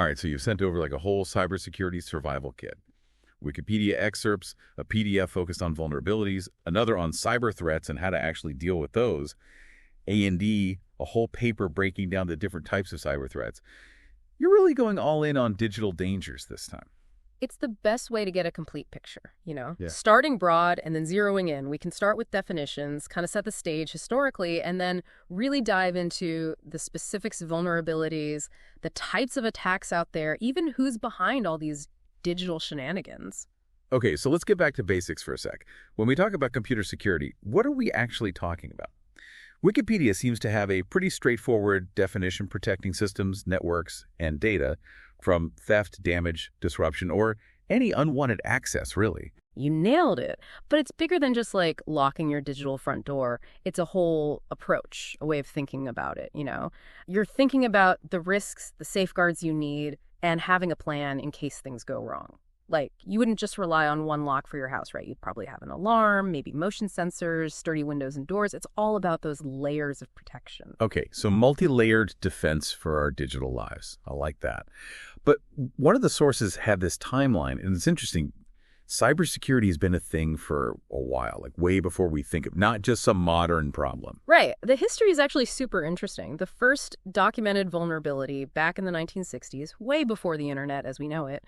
All right, so you've sent over like a whole cybersecurity survival kit. Wikipedia excerpts, a PDF focused on vulnerabilities, another on cyber threats and how to actually deal with those, A&D, a whole paper breaking down the different types of cyber threats. You're really going all in on digital dangers this time. It's the best way to get a complete picture, Yeah. Starting broad and then zeroing in. We can start with definitions, kind of set the stage historically, and then really dive into the specifics of vulnerabilities, the types of attacks out there, even who's behind all these digital shenanigans. Okay, so let's get back to basics for a sec. When we talk about computer security, what are we actually talking about? Wikipedia seems to have a pretty straightforward definition protecting systems, networks, and data from theft, damage, disruption, or any unwanted access, really. You nailed it. But it's bigger than just like locking your digital front door. It's a whole approach, a way of thinking about it. You're thinking about the risks, the safeguards you need, and having a plan in case things go wrong. Like, you wouldn't just rely on one lock for your house, right? You'd probably have an alarm, maybe motion sensors, sturdy windows and doors. It's all about those layers of protection. Okay, so multi-layered defense for our digital lives. I like that. But one of the sources had this timeline, and it's interesting. Cybersecurity has been a thing for a while, like way before we think of, not just some modern problem. Right. The history is actually super interesting. The first documented vulnerability back in the 1960s, way before the internet as we know it,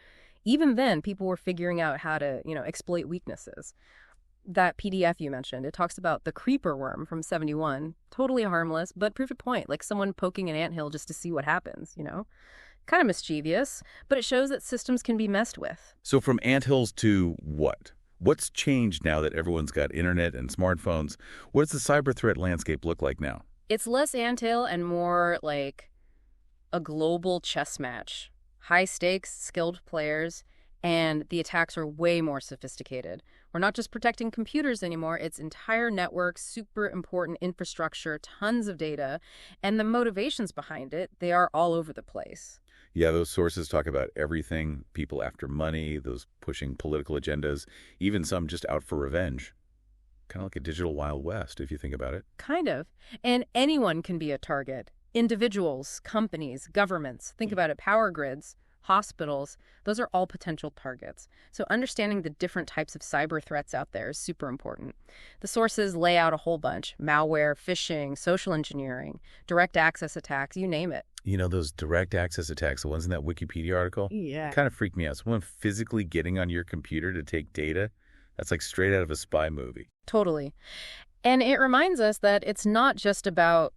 even then, people were figuring out how to, exploit weaknesses. That PDF you mentioned, it talks about the creeper worm from 71. Totally harmless, but proof of point, like someone poking an anthill just to see what happens, Kind of mischievous, but it shows that systems can be messed with. So from anthills to what? What's changed now that everyone's got internet and smartphones? What does the cyber threat landscape look like now? It's less anthill and more like a global chess match. High stakes, skilled players, and the attacks are way more sophisticated. We're not just protecting computers anymore, it's entire networks, super important infrastructure, tons of data, and the motivations behind it, they are all over the place. Yeah, those sources talk about everything, people after money, those pushing political agendas, even some just out for revenge. Kind of like a digital Wild West, if you think about it. Kind of. And anyone can be a target. Individuals, companies, governments. Think about it, power grids, hospitals, those are all potential targets. So understanding the different types of cyber threats out there is super important. The sources lay out a whole bunch: malware, phishing, social engineering, direct access attacks, you name it. Those direct access attacks, the ones in that Wikipedia article? Yeah. Kind of freaked me out. Someone physically getting on your computer to take data? That's like straight out of a spy movie. Totally. And it reminds us that it's not just about,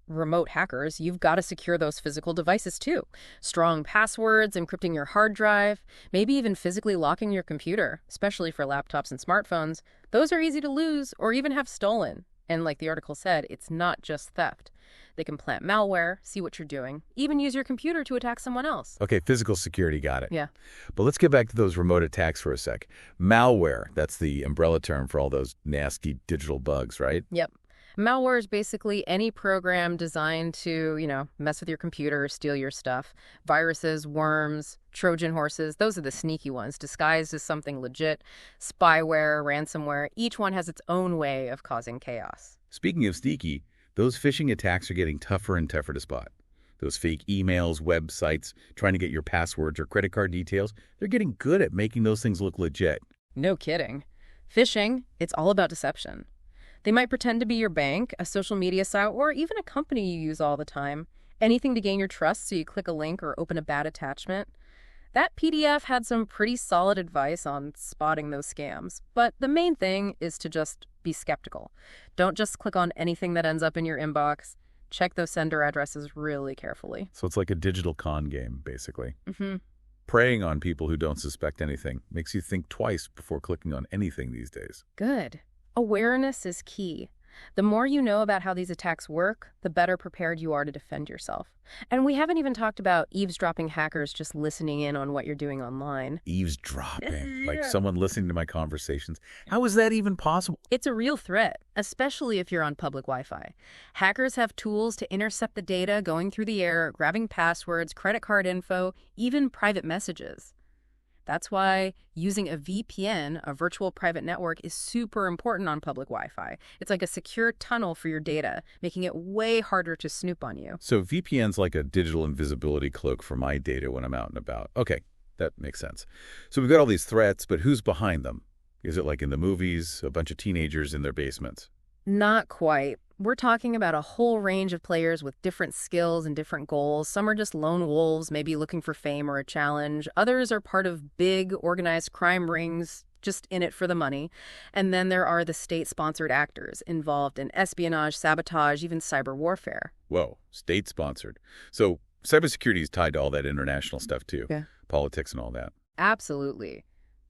remote hackers. You've got to secure those physical devices too. Strong passwords, encrypting your hard drive, maybe even physically locking your computer, especially for laptops and smartphones. Those are easy to lose or even have stolen. And like the article said, it's not just theft. They can plant malware, see what you're doing, even use your computer to attack someone else. Okay, physical security, got it. Yeah. But let's get back to those remote attacks for a sec. Malware, that's the umbrella term for all those nasty digital bugs, right? Yep. Malware is basically any program designed to, mess with your computer, steal your stuff. Viruses, worms, Trojan horses, those are the sneaky ones, disguised as something legit. Spyware, ransomware, each one has its own way of causing chaos. Speaking of sneaky, those phishing attacks are getting tougher and tougher to spot. Those fake emails, websites, trying to get your passwords or credit card details, they're getting good at making those things look legit. No kidding. Phishing, it's all about deception. They might pretend to be your bank, a social media site, or even a company you use all the time. Anything to gain your trust, so you click a link or open a bad attachment. That PDF had some pretty solid advice on spotting those scams. But the main thing is to just be skeptical. Don't just click on anything that ends up in your inbox. Check those sender addresses really carefully. So it's like a digital con game, basically. Mm-hmm. Preying on people who don't suspect anything makes you think twice before clicking on anything these days. Good. Awareness is key. The more you know about how these attacks work, the better prepared you are to defend yourself. And we haven't even talked about eavesdropping hackers just listening in on what you're doing online. Eavesdropping, like someone listening to my conversations. How is that even possible? It's a real threat, especially if you're on public Wi-Fi. Hackers have tools to intercept the data going through the air, grabbing passwords, credit card info, even private messages. That's why using a VPN, a virtual private network, is super important on public Wi-Fi. It's like a secure tunnel for your data, making it way harder to snoop on you. So VPN's like a digital invisibility cloak for my data when I'm out and about. Okay, that makes sense. So we've got all these threats, but who's behind them? Is it like in the movies, a bunch of teenagers in their basements? Not quite. We're talking about a whole range of players with different skills and different goals. Some are just lone wolves, maybe looking for fame or a challenge. Others are part of big, organized crime rings, just in it for the money. And then there are the state-sponsored actors involved in espionage, sabotage, even cyber warfare. Whoa, state-sponsored. So cybersecurity is tied to all that international stuff too. Yeah. Politics and all that. Absolutely.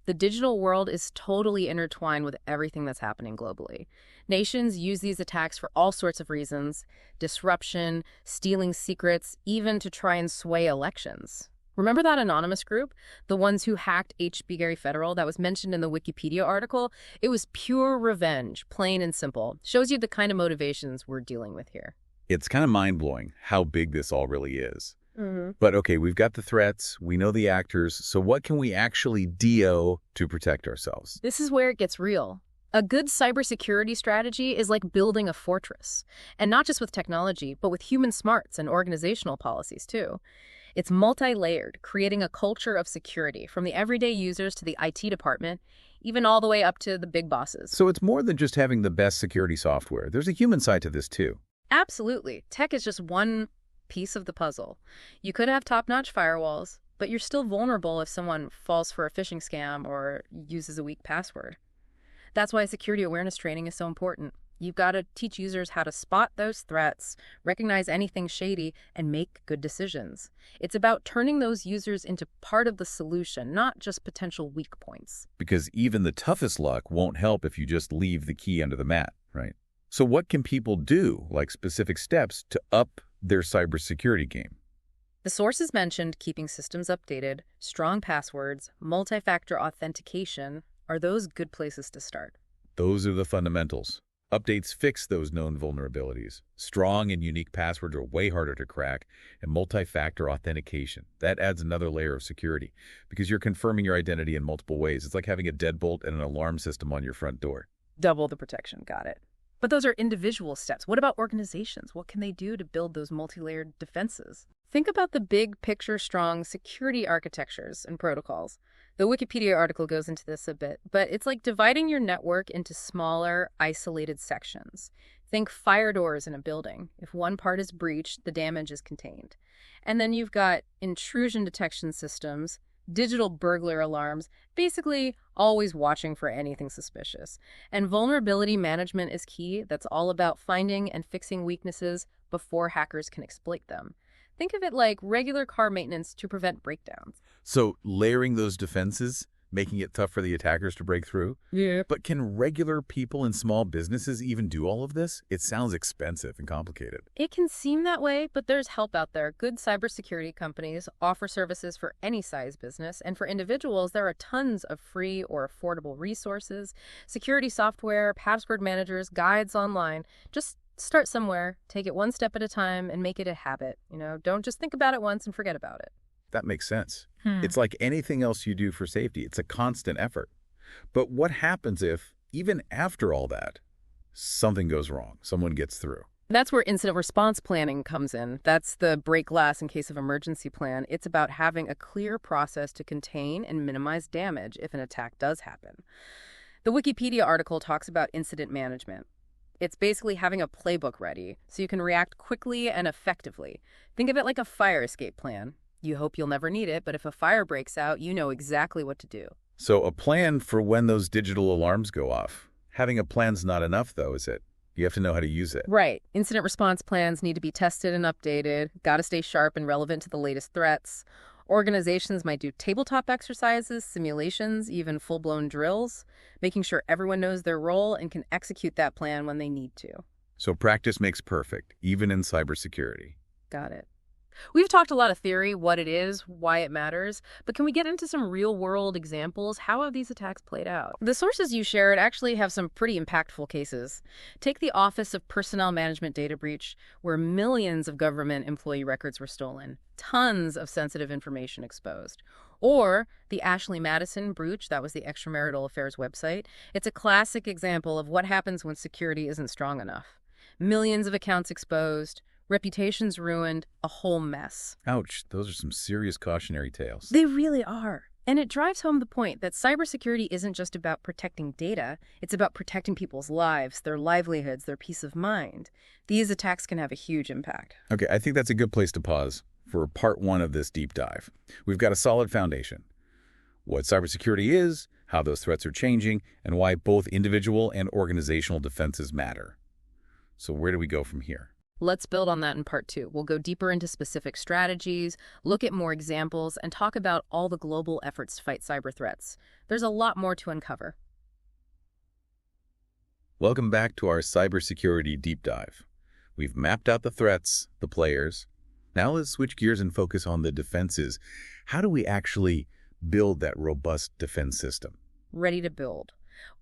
The digital world is totally intertwined with everything that's happening globally. Nations use these attacks for all sorts of reasons: disruption, stealing secrets, even to try and sway elections. Remember that anonymous group? The ones who hacked HB Gary Federal that was mentioned in the Wikipedia article? It was pure revenge, plain and simple. Shows you the kind of motivations we're dealing with here. It's kind of mind-blowing how big this all really is. Mm-hmm. But okay, we've got the threats, we know the actors, so what can we actually do to protect ourselves? This is where it gets real. A good cybersecurity strategy is like building a fortress. And not just with technology, but with human smarts and organizational policies too. It's multi-layered, creating a culture of security from the everyday users to the IT department, even all the way up to the big bosses. So it's more than just having the best security software. There's a human side to this too. Absolutely. Tech is just one piece of the puzzle. You could have top-notch firewalls, but you're still vulnerable if someone falls for a phishing scam or uses a weak password. That's why security awareness training is so important. You've got to teach users how to spot those threats, recognize anything shady, and make good decisions. It's about turning those users into part of the solution, not just potential weak points. Because even the toughest luck won't help if you just leave the key under the mat, right? So what can people do, like specific steps, to up their cybersecurity game? The sources mentioned keeping systems updated, strong passwords, multi-factor authentication. Are those good places to start? Those are the fundamentals. Updates fix those known vulnerabilities. Strong and unique passwords are way harder to crack, and multi-factor authentication. That adds another layer of security because you're confirming your identity in multiple ways. It's like having a deadbolt and an alarm system on your front door. Double the protection, got it. But those are individual steps. What about organizations? What can they do to build those multi-layered defenses? Think about the big picture strong security architectures and protocols. The Wikipedia article goes into this a bit, but it's like dividing your network into smaller, isolated sections. Think fire doors in a building. If one part is breached, the damage is contained. And then you've got intrusion detection systems, digital burglar alarms, basically always watching for anything suspicious. And vulnerability management is key. That's all about finding and fixing weaknesses before hackers can exploit them. Think of it like regular car maintenance to prevent breakdowns. So layering those defenses, making it tough for the attackers to break through? Yeah. But can regular people and small businesses even do all of this? It sounds expensive and complicated. It can seem that way, but there's help out there. Good cybersecurity companies offer services for any size business, and for individuals, there are tons of free or affordable resources, security software, password managers, guides online. Just start somewhere, take it one step at a time, and make it a habit. Don't just think about it once and forget about it. That makes sense. It's like anything else you do for safety. It's a constant effort. But what happens if, even after all that, something goes wrong, someone gets through? That's where incident response planning comes in. That's the break glass in case of emergency plan. It's about having a clear process to contain and minimize damage if an attack does happen. The Wikipedia article talks about incident management. It's basically having a playbook ready so you can react quickly and effectively. Think of it like a fire escape plan. You hope you'll never need it, but if a fire breaks out, you know exactly what to do. So a plan for when those digital alarms go off. Having a plan's not enough, though, is it? You have to know how to use it. Right. Incident response plans need to be tested and updated. Got to stay sharp and relevant to the latest threats. Organizations might do tabletop exercises, simulations, even full-blown drills, making sure everyone knows their role and can execute that plan when they need to. So practice makes perfect, even in cybersecurity. Got it. We've talked a lot of theory, what it is, why it matters, but can we get into some real-world examples? How have these attacks played out? The sources you shared actually have some pretty impactful cases. Take the Office of Personnel Management data breach, where millions of government employee records were stolen, tons of sensitive information exposed. Or the Ashley Madison breach, that was the extramarital affairs website. It's a classic example of what happens when security isn't strong enough. Millions of accounts exposed, reputations ruined, a whole mess. Ouch, those are some serious cautionary tales. They really are. And it drives home the point that cybersecurity isn't just about protecting data, it's about protecting people's lives, their livelihoods, their peace of mind. These attacks can have a huge impact. Okay, I think that's a good place to pause for part 1 of this deep dive. We've got a solid foundation. What cybersecurity is, how those threats are changing, and why both individual and organizational defenses matter. So where do we go from here? Let's build on that in part 2. We'll go deeper into specific strategies, look at more examples, and talk about all the global efforts to fight cyber threats. There's a lot more to uncover. Welcome back to our cybersecurity deep dive. We've mapped out the threats, the players. Now let's switch gears and focus on the defenses. How do we actually build that robust defense system? Ready to build.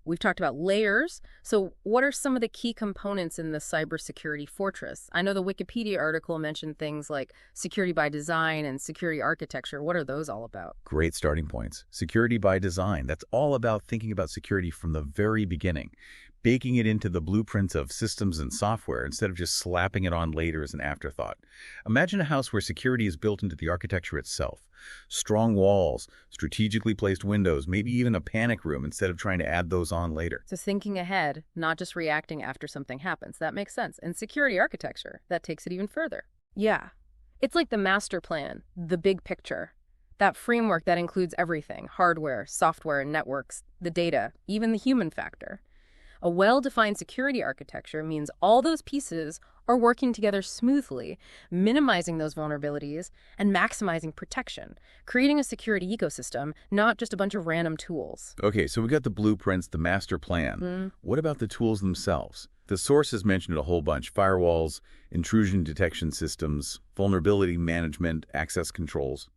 We've talked about layers. So what are some of the key components in the cybersecurity fortress? I know the Wikipedia article mentioned things like security by design and security architecture. What are those all about? Great starting points. Security by design. That's all about thinking about security from the very beginning, baking it into the blueprints of systems and software instead of just slapping it on later as an afterthought. Imagine a house where security is built into the architecture itself. Strong walls, strategically placed windows, maybe even a panic room instead of trying to add those on later. So thinking ahead, not just reacting after something happens. That makes sense. And security architecture, that takes it even further. Yeah. It's like the master plan, the big picture. That framework that includes everything, hardware, software, networks, the data, even the human factor. A well-defined security architecture means all those pieces are working together smoothly, minimizing those vulnerabilities and maximizing protection, creating a security ecosystem, not just a bunch of random tools. Okay, so we got the blueprints, the master plan. What about the tools themselves? The sources mentioned a whole bunch: firewalls, intrusion detection systems, vulnerability management, access controls.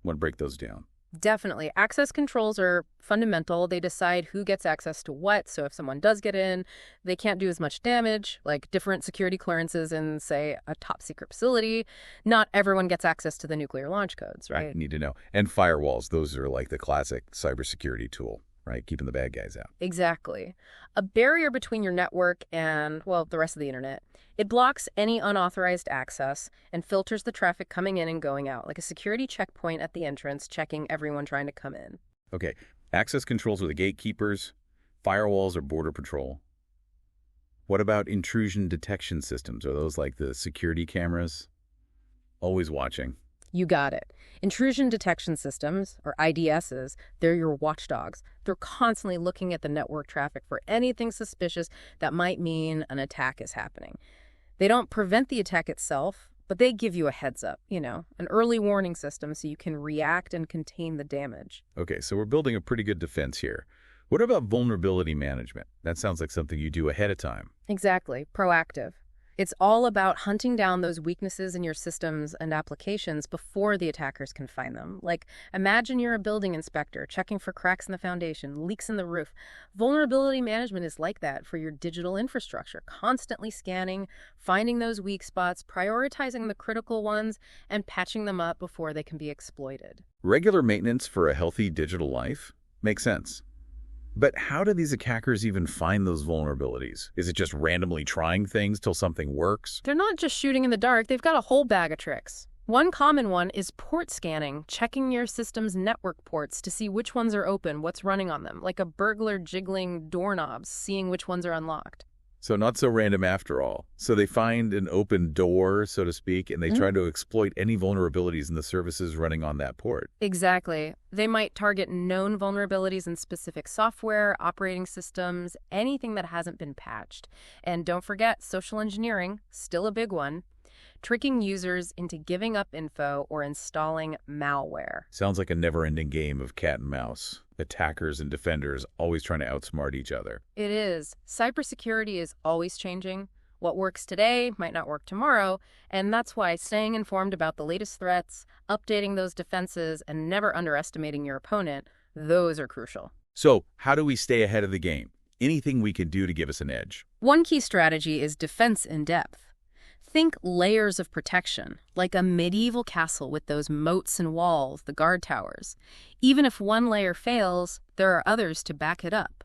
Want to break those down? Definitely. Access controls are fundamental. They decide who gets access to what. So if someone does get in, they can't do as much damage, like different security clearances in, say, a top secret facility. Not everyone gets access to the nuclear launch codes, right? I need to know. And firewalls, those are like the classic cybersecurity tool, right? Keeping the bad guys out. Exactly. A barrier between your network and, well, the rest of the internet. It blocks any unauthorized access and filters the traffic coming in and going out, like a security checkpoint at the entrance, checking everyone trying to come in. Okay, access controls are the gatekeepers, firewalls are border patrol. What about intrusion detection systems? Are those like the security cameras? Always watching. You got it. Intrusion detection systems, or IDSs, they're your watchdogs. They're constantly looking at the network traffic for anything suspicious that might mean an attack is happening. They don't prevent the attack itself, but they give you a heads up, an early warning system so you can react and contain the damage. Okay, so we're building a pretty good defense here. What about vulnerability management? That sounds like something you do ahead of time. Exactly. Proactive. It's all about hunting down those weaknesses in your systems and applications before the attackers can find them. Like, imagine you're a building inspector checking for cracks in the foundation, leaks in the roof. Vulnerability management is like that for your digital infrastructure, constantly scanning, finding those weak spots, prioritizing the critical ones, and patching them up before they can be exploited. Regular maintenance for a healthy digital life? Makes sense. But how do these attackers even find those vulnerabilities? Is it just randomly trying things till something works? They're not just shooting in the dark. They've got a whole bag of tricks. One common one is port scanning, checking your system's network ports to see which ones are open, what's running on them, like a burglar jiggling doorknobs, seeing which ones are unlocked. So not so random after all. So they find an open door, so to speak, and they try to exploit any vulnerabilities in the services running on that port. Exactly. They might target known vulnerabilities in specific software, operating systems, anything that hasn't been patched. And don't forget, social engineering, still a big one. Tricking users into giving up info or installing malware. Sounds like a never-ending game of cat and mouse. Attackers and defenders always trying to outsmart each other. It is. Cybersecurity is always changing. What works today might not work tomorrow, and that's why staying informed about the latest threats, updating those defenses, and never underestimating your opponent, those are crucial. So how do we stay ahead of the game? Anything we can do to give us an edge? One key strategy is defense in depth. Think layers of protection, like a medieval castle with those moats and walls, the guard towers. Even if one layer fails, there are others to back it up.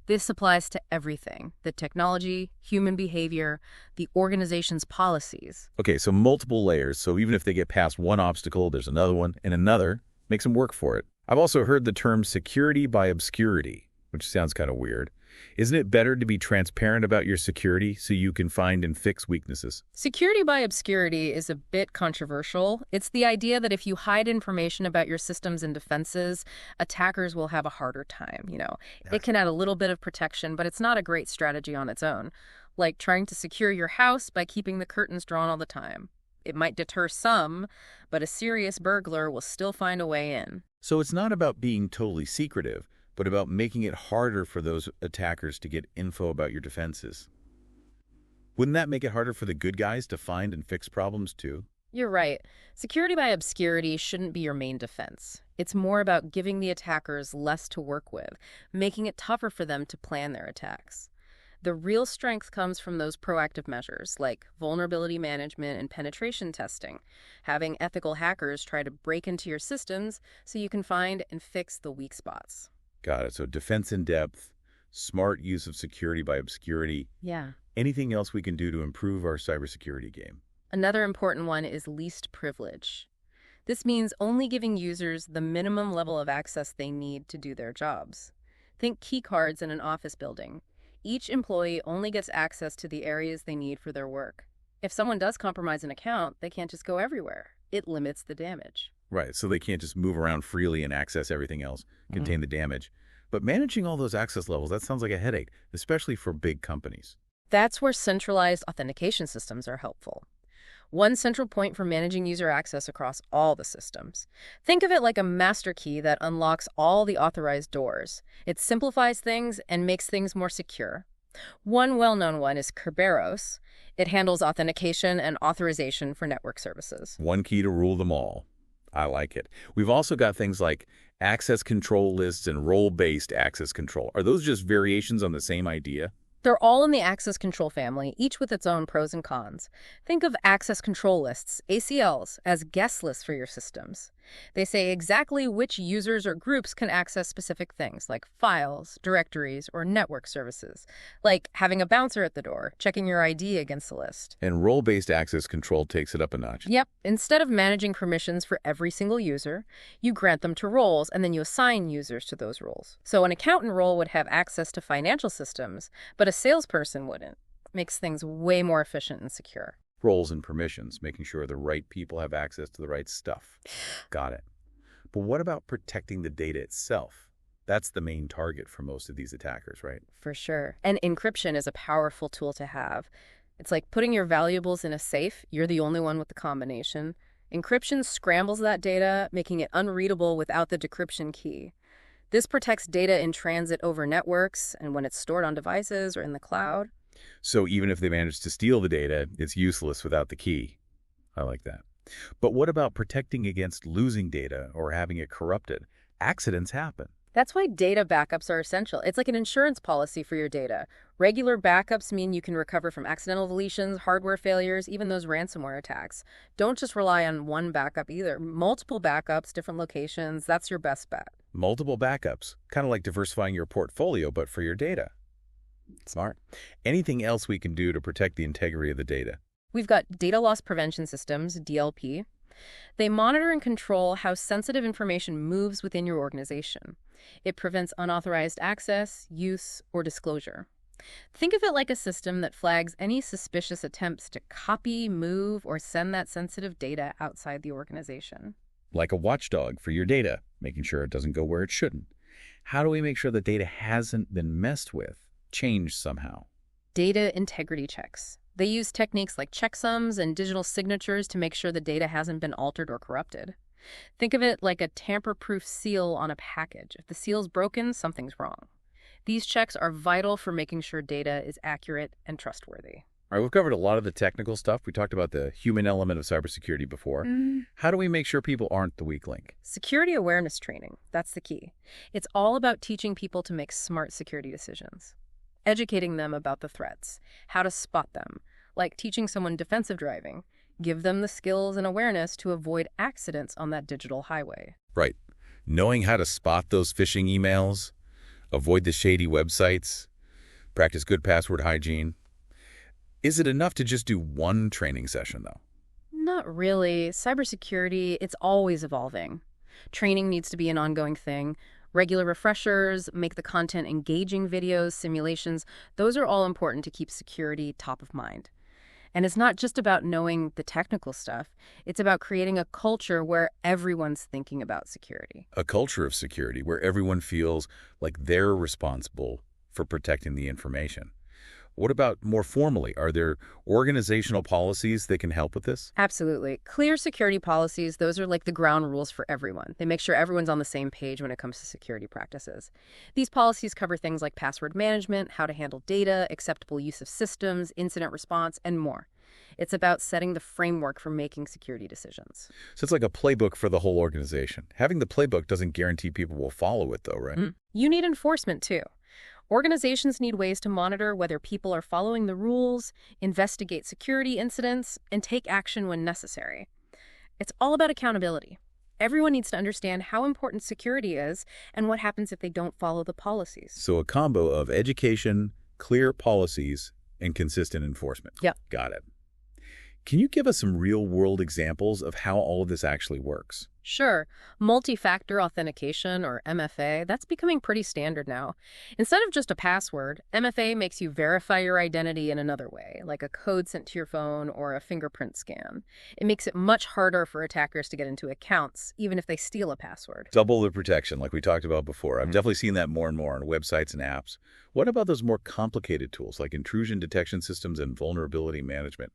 This applies to everything: the technology, human behavior, the organization's policies. Okay, so multiple layers, so even if they get past one obstacle, there's another one, and another makes them work for it. I've also heard the term security by obscurity, which sounds kind of weird. Isn't it better to be transparent about your security so you can find and fix weaknesses? Security by obscurity is a bit controversial. It's the idea that if you hide information about your systems and defenses, attackers will have a harder time. It can add a little bit of protection, but it's not a great strategy on its own. Like trying to secure your house by keeping the curtains drawn all the time. It might deter some, but a serious burglar will still find a way in. So it's not about being totally secretive, but about making it harder for those attackers to get info about your defenses. Wouldn't that make it harder for the good guys to find and fix problems too? You're right. Security by obscurity shouldn't be your main defense. It's more about giving the attackers less to work with, making it tougher for them to plan their attacks. The real strength comes from those proactive measures, like vulnerability management and penetration testing, having ethical hackers try to break into your systems so you can find and fix the weak spots. Got it. So defense in depth, smart use of security by obscurity. Yeah. Anything else we can do to improve our cybersecurity game? Another important one is least privilege. This means only giving users the minimum level of access they need to do their jobs. Think key cards in an office building. Each employee only gets access to the areas they need for their work. If someone does compromise an account, they can't just go everywhere. It limits the damage. Right, so they can't just move around freely and access everything else, contain the damage. But managing all those access levels, that sounds like a headache, especially for big companies. That's where centralized authentication systems are helpful. One central point for managing user access across all the systems. Think of it like a master key that unlocks all the authorized doors. It simplifies things and makes things more secure. One well-known one is Kerberos. It handles authentication and authorization for network services. One key to rule them all. I like it. We've also got things like access control lists and role-based access control. Are those just variations on the same idea? They're all in the access control family, each with its own pros and cons. Think of access control lists, ACLs, as guest lists for your systems. They say exactly which users or groups can access specific things like files, directories, or network services, like having a bouncer at the door, checking your ID against the list. And role-based access control takes it up a notch. Yep. Instead of managing permissions for every single user, you grant them to roles and then you assign users to those roles. So an accountant role would have access to financial systems, but a salesperson wouldn't. Makes things way more efficient and secure. Roles and permissions, making sure the right people have access to the right stuff. Got it. But what about protecting the data itself? That's the main target for most of these attackers, right? For sure. And encryption is a powerful tool to have. It's like putting your valuables in a safe. You're the only one with the combination. Encryption scrambles that data, making it unreadable without the decryption key. This protects data in transit over networks and when it's stored on devices or in the cloud. So even if they manage to steal the data, it's useless without the key. I like that. But what about protecting against losing data or having it corrupted? Accidents happen. That's why data backups are essential. It's like an insurance policy for your data. Regular backups mean you can recover from accidental deletions, hardware failures, even those ransomware attacks. Don't just rely on one backup either. Multiple backups, different locations, that's your best bet. Multiple backups, kind of like diversifying your portfolio, but for your data. Smart. Anything else we can do to protect the integrity of the data? We've got data loss prevention systems, DLP. They monitor and control how sensitive information moves within your organization. It prevents unauthorized access, use, or disclosure. Think of it like a system that flags any suspicious attempts to copy, move, or send that sensitive data outside the organization. Like a watchdog for your data, making sure it doesn't go where it shouldn't. How do we make sure the data hasn't been messed with, changed somehow? Data integrity checks. They use techniques like checksums and digital signatures to make sure the data hasn't been altered or corrupted. Think of it like a tamper-proof seal on a package. If the seal's broken, something's wrong. These checks are vital for making sure data is accurate and trustworthy. All right, we've covered a lot of the technical stuff. We talked about the human element of cybersecurity before. How do we make sure people aren't the weak link? Security awareness training, that's the key. It's all about teaching people to make smart security decisions, educating them about the threats, how to spot them, like teaching someone defensive driving. Give them the skills and awareness to avoid accidents on that digital highway. Right. Knowing how to spot those phishing emails, avoid the shady websites, practice good password hygiene. Is it enough to just do one training session, though? Not really. Cybersecurity, it's always evolving. Training needs to be an ongoing thing. Regular refreshers, make the content engaging videos, simulations, those are all important to keep security top of mind. And it's not just about knowing the technical stuff. It's about creating a culture where everyone's thinking about security. A culture of security where everyone feels like they're responsible for protecting the information. What about more formally? Are there organizational policies that can help with this? Absolutely. Clear security policies, those are like the ground rules for everyone. They make sure everyone's on the same page when it comes to security practices. These policies cover things like password management, how to handle data, acceptable use of systems, incident response, and more. It's about setting the framework for making security decisions. So it's like a playbook for the whole organization. Having the playbook doesn't guarantee people will follow it, though, right? You need enforcement, too. Organizations need ways to monitor whether people are following the rules, investigate security incidents, and take action when necessary. It's all about accountability. Everyone needs to understand how important security is and what happens if they don't follow the policies. So a combo of education, clear policies, and consistent enforcement. Yep. Got it. Can you give us some real-world examples of how all of this actually works? Sure. Multi-factor authentication, or MFA, that's becoming pretty standard now. Instead of just a password, MFA makes you verify your identity in another way, like a code sent to your phone or a fingerprint scan. It makes it much harder for attackers to get into accounts, even if they steal a password. Double the protection, like we talked about before. I've definitely seen that more and more on websites and apps. What about those more complicated tools, like intrusion detection systems and vulnerability management?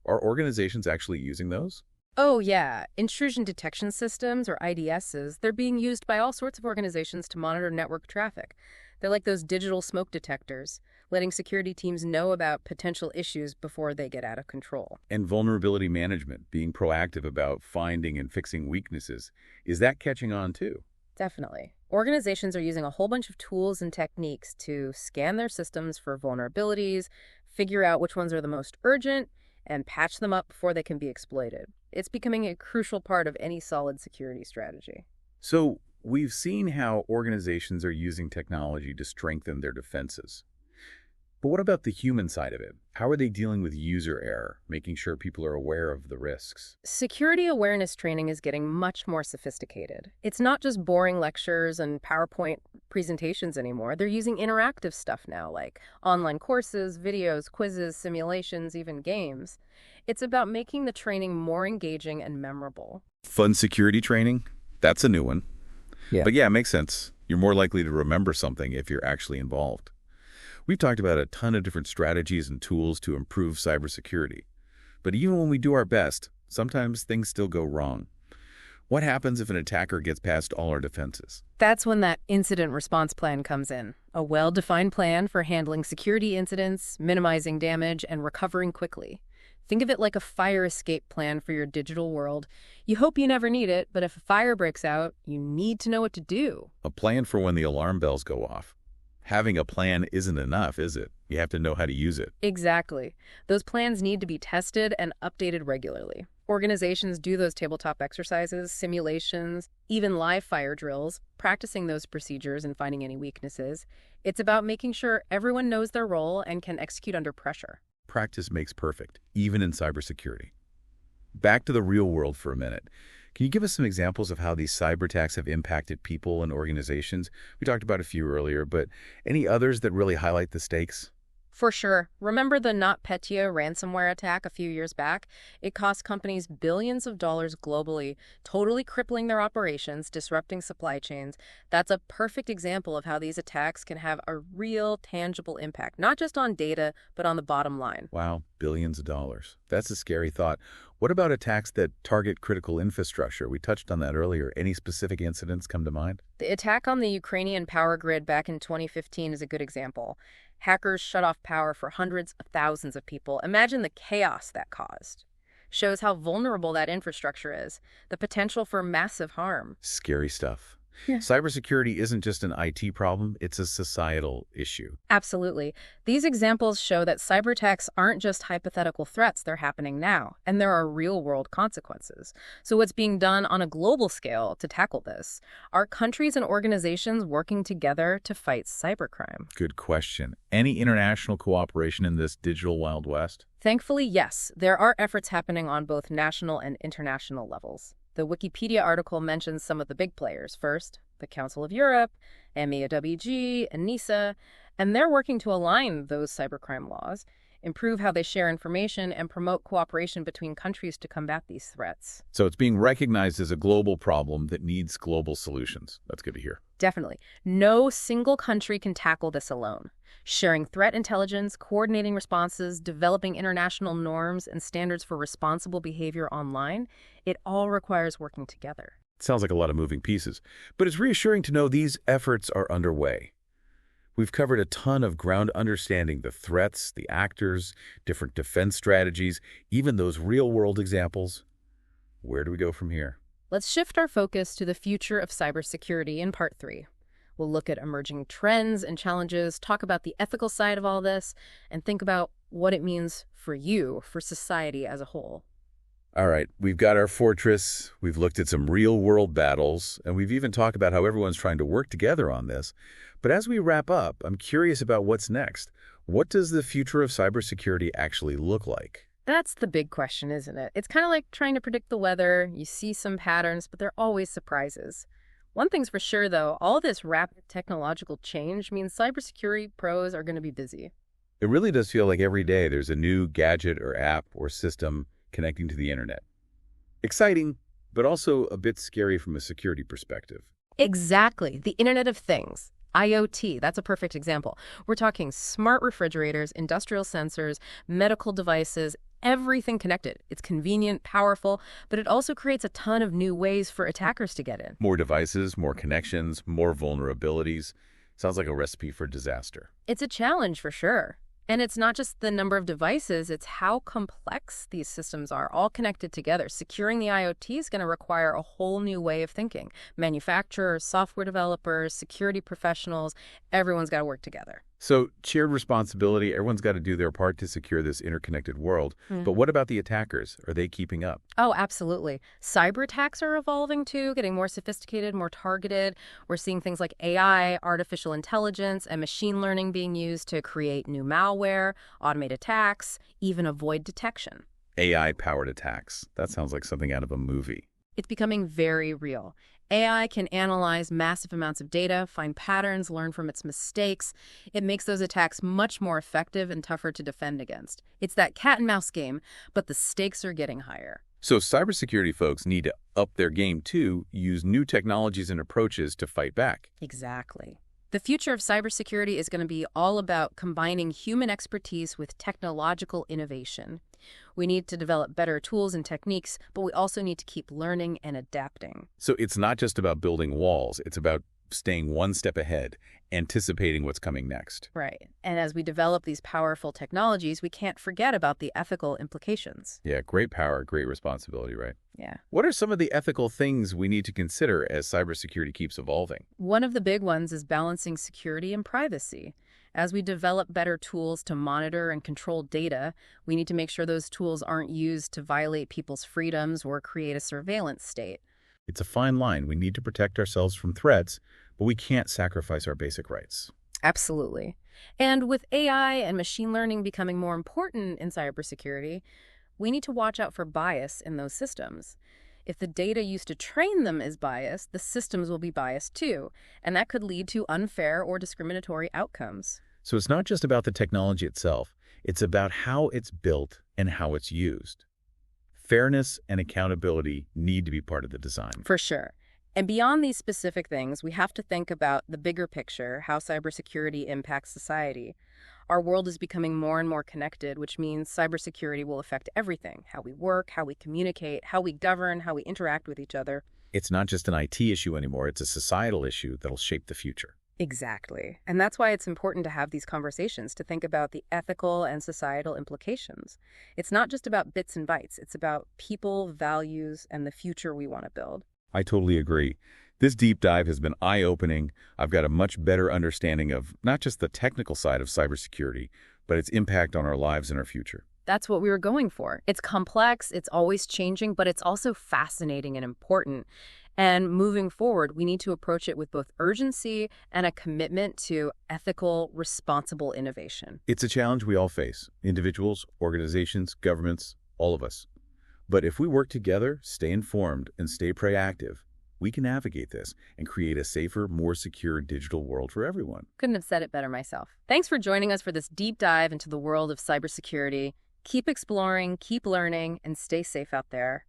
Are organizations actually using those? Oh, yeah. Intrusion detection systems, or IDSs, they're being used by all sorts of organizations to monitor network traffic. They're like those digital smoke detectors, letting security teams know about potential issues before they get out of control. And vulnerability management, being proactive about finding and fixing weaknesses. Is that catching on too? Definitely. Organizations are using a whole bunch of tools and techniques to scan their systems for vulnerabilities, figure out which ones are the most urgent, and patch them up before they can be exploited. It's becoming a crucial part of any solid security strategy. So we've seen how organizations are using technology to strengthen their defenses. But what about the human side of it? How are they dealing with user error, making sure people are aware of the risks? Security awareness training is getting much more sophisticated. It's not just boring lectures and PowerPoint presentations anymore. They're using interactive stuff now, like online courses, videos, quizzes, simulations, even games. It's about making the training more engaging and memorable. Fun security training? That's a new one. Yeah. But yeah, it makes sense. You're more likely to remember something if you're actually involved. We've talked about a ton of different strategies and tools to improve cybersecurity. But even when we do our best, sometimes things still go wrong. What happens if an attacker gets past all our defenses? That's when that incident response plan comes in. A well-defined plan for handling security incidents, minimizing damage, and recovering quickly. Think of it like a fire escape plan for your digital world. You hope you never need it, but if a fire breaks out, you need to know what to do. A plan for when the alarm bells go off. Having a plan isn't enough, is it? You have to know how to use it. Exactly. Those plans need to be tested and updated regularly. Organizations do those tabletop exercises, simulations, even live fire drills, practicing those procedures and finding any weaknesses. It's about making sure everyone knows their role and can execute under pressure. Practice makes perfect, even in cybersecurity. Back to the real world for a minute. Can you give us some examples of how these cyber attacks have impacted people and organizations? We talked about a few earlier, but any others that really highlight the stakes? For sure. Remember the NotPetya ransomware attack a few years back? It cost companies billions of dollars globally, totally crippling their operations, disrupting supply chains. That's a perfect example of how these attacks can have a real, tangible impact, not just on data, but on the bottom line. Wow, billions of dollars. That's a scary thought. What about attacks that target critical infrastructure? We touched on that earlier. Any specific incidents come to mind? The attack on the Ukrainian power grid back in 2015 is a good example. Hackers shut off power for hundreds of thousands of people. Imagine the chaos that caused. Shows how vulnerable that infrastructure is, the potential for massive harm. Scary stuff. Yeah. Cybersecurity isn't just an IT problem, it's a societal issue. Absolutely. These examples show that cyberattacks aren't just hypothetical threats, they're happening now, and there are real-world consequences. So what's being done on a global scale to tackle this? Are countries and organizations working together to fight cybercrime? Good question. Any international cooperation in this digital Wild West? Thankfully, yes. There are efforts happening on both national and international levels. The Wikipedia article mentions some of the big players. First, the Council of Europe, MEAWG, and NISA, and they're working to align those cybercrime laws, improve how they share information, and promote cooperation between countries to combat these threats. So it's being recognized as a global problem that needs global solutions. That's good to hear. Definitely. No single country can tackle this alone. Sharing threat intelligence, coordinating responses, developing international norms and standards for responsible behavior online, it all requires working together. Sounds like a lot of moving pieces, but it's reassuring to know these efforts are underway. We've covered a ton of ground understanding the threats, the actors, different defense strategies, even those real-world examples. Where do we go from here? Let's shift our focus to the future of cybersecurity in Part 3. We'll look at emerging trends and challenges, talk about the ethical side of all this, and think about what it means for you, for society as a whole. All right, we've got our fortress, we've looked at some real-world battles, and we've even talked about how everyone's trying to work together on this. But as we wrap up, I'm curious about what's next. What does the future of cybersecurity actually look like? That's the big question, isn't it? It's kind of like trying to predict the weather. You see some patterns, but there are always surprises. One thing's for sure, though, all this rapid technological change means cybersecurity pros are going to be busy. It really does feel like every day there's a new gadget or app or system connecting to the internet. Exciting, but also a bit scary from a security perspective. Exactly. The Internet of Things. IoT, that's a perfect example. We're talking smart refrigerators, industrial sensors, medical devices, everything connected. It's convenient, powerful, but it also creates a ton of new ways for attackers to get in. More devices, more connections, more vulnerabilities. Sounds like a recipe for disaster. It's a challenge for sure. And it's not just the number of devices, it's how complex these systems are, all connected together. Securing the IoT is going to require a whole new way of thinking. Manufacturers, software developers, security professionals, everyone's got to work together. So shared responsibility, everyone's got to do their part to secure this interconnected world. But what about the attackers? Are they keeping up? Oh, absolutely. Cyber attacks are evolving too, getting more sophisticated, more targeted. We're seeing things like AI, artificial intelligence, and machine learning being used to create new malware, automate attacks, even avoid detection. AI-powered attacks. That sounds like something out of a movie. It's becoming very real. AI can analyze massive amounts of data, find patterns, learn from its mistakes. It makes those attacks much more effective and tougher to defend against. It's that cat and mouse game, but the stakes are getting higher. So cybersecurity folks need to up their game too, use new technologies and approaches to fight back. Exactly. The future of cybersecurity is going to be all about combining human expertise with technological innovation. We need to develop better tools and techniques, but we also need to keep learning and adapting. So it's not just about building walls, it's about staying one step ahead, anticipating what's coming next. Right. And as we develop these powerful technologies, we can't forget about the ethical implications. Yeah, great power, great responsibility, right? Yeah. What are some of the ethical things we need to consider as cybersecurity keeps evolving? One of the big ones is balancing security and privacy. As we develop better tools to monitor and control data, we need to make sure those tools aren't used to violate people's freedoms or create a surveillance state. It's a fine line. We need to protect ourselves from threats, but we can't sacrifice our basic rights. Absolutely. And with AI and machine learning becoming more important in cybersecurity, we need to watch out for bias in those systems. If the data used to train them is biased, the systems will be biased too, and that could lead to unfair or discriminatory outcomes. So it's not just about the technology itself. It's about how it's built and how it's used. Fairness and accountability need to be part of the design. For sure. And beyond these specific things, we have to think about the bigger picture, how cybersecurity impacts society. Our world is becoming more and more connected, which means cybersecurity will affect everything: how we work, how we communicate, how we govern, how we interact with each other. It's not just an IT issue anymore, it's a societal issue that'll shape the future. Exactly. And that's why it's important to have these conversations, to think about the ethical and societal implications. It's not just about bits and bytes, it's about people, values, and the future we want to build. I totally agree. This deep dive has been eye-opening. I've got a much better understanding of not just the technical side of cybersecurity, but its impact on our lives and our future. That's what we were going for. It's complex, it's always changing, but it's also fascinating and important. And moving forward, we need to approach it with both urgency and a commitment to ethical, responsible innovation. It's a challenge we all face, individuals, organizations, governments, all of us. But if we work together, stay informed, and stay proactive, we can navigate this and create a safer, more secure digital world for everyone. Couldn't have said it better myself. Thanks for joining us for this deep dive into the world of cybersecurity. Keep exploring, keep learning, and stay safe out there.